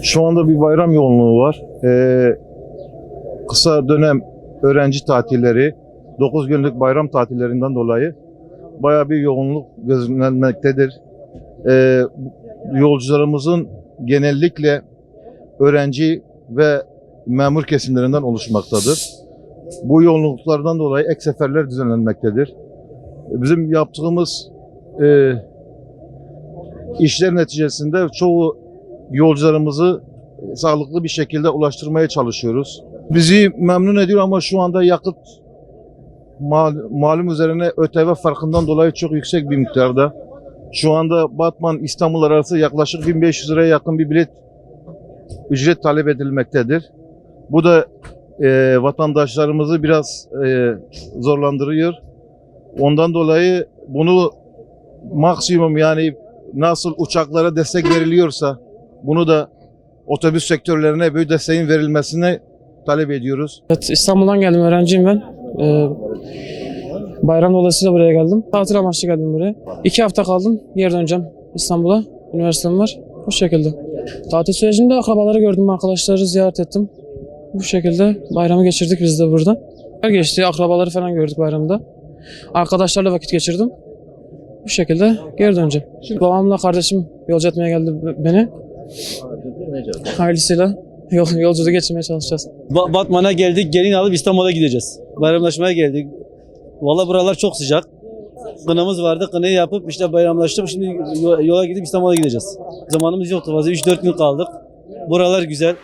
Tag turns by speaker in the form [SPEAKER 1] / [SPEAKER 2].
[SPEAKER 1] Şu anda bir bayram yoğunluğu var. Kısa dönem öğrenci tatilleri, 9 günlük bayram tatillerinden dolayı bayağı bir yoğunluk gözlenmektedir. Yolcularımızın genellikle öğrenci ve memur kesimlerinden oluşmaktadır. Bu yoğunluklardan dolayı ek seferler düzenlenmektedir. Bizim yaptığımız işler neticesinde çoğu yolcularımızı sağlıklı bir şekilde ulaştırmaya çalışıyoruz. Bizi memnun ediyor ama şu anda yakıt malum üzerine ÖTV farkından dolayı çok yüksek bir miktarda. Şu anda Batman-İstanbul arası yaklaşık 1500 liraya yakın bir bilet ücret talep edilmektedir. Bu da vatandaşlarımızı biraz zorlandırıyor. Ondan dolayı bunu maksimum, yani nasıl uçaklara destek veriliyorsa bunu da otobüs sektörlerine böyle desteğin verilmesini talep ediyoruz.
[SPEAKER 2] Evet, İstanbul'dan geldim, öğrenciyim ben. Bayram dolayısıyla buraya geldim. Tatil amaçlı geldim buraya. 2 hafta kaldım, geri döneceğim İstanbul'a. Üniversitem var. Bu şekilde. Tatil sürecinde akrabaları gördüm, arkadaşları ziyaret ettim. Bu şekilde bayramı geçirdik biz de burada. Geçti, akrabaları falan gördük bayramda. Arkadaşlarla vakit geçirdim. Bu şekilde geri döneceğim. Babamla kardeşim yolcu etmeye geldi beni. Hayırlısıyla yolculuğu geçirmeye çalışacağız.
[SPEAKER 3] Batman'a geldik, gelin alıp İstanbul'a gideceğiz. Bayramlaşmaya geldik. Vallahi buralar çok sıcak. Kınamız vardı, kınayı yapıp işte bayramlaştık. Şimdi yola gidip İstanbul'a gideceğiz. Zamanımız yoktu, fazla 3-4 gün kaldık. Buralar güzel.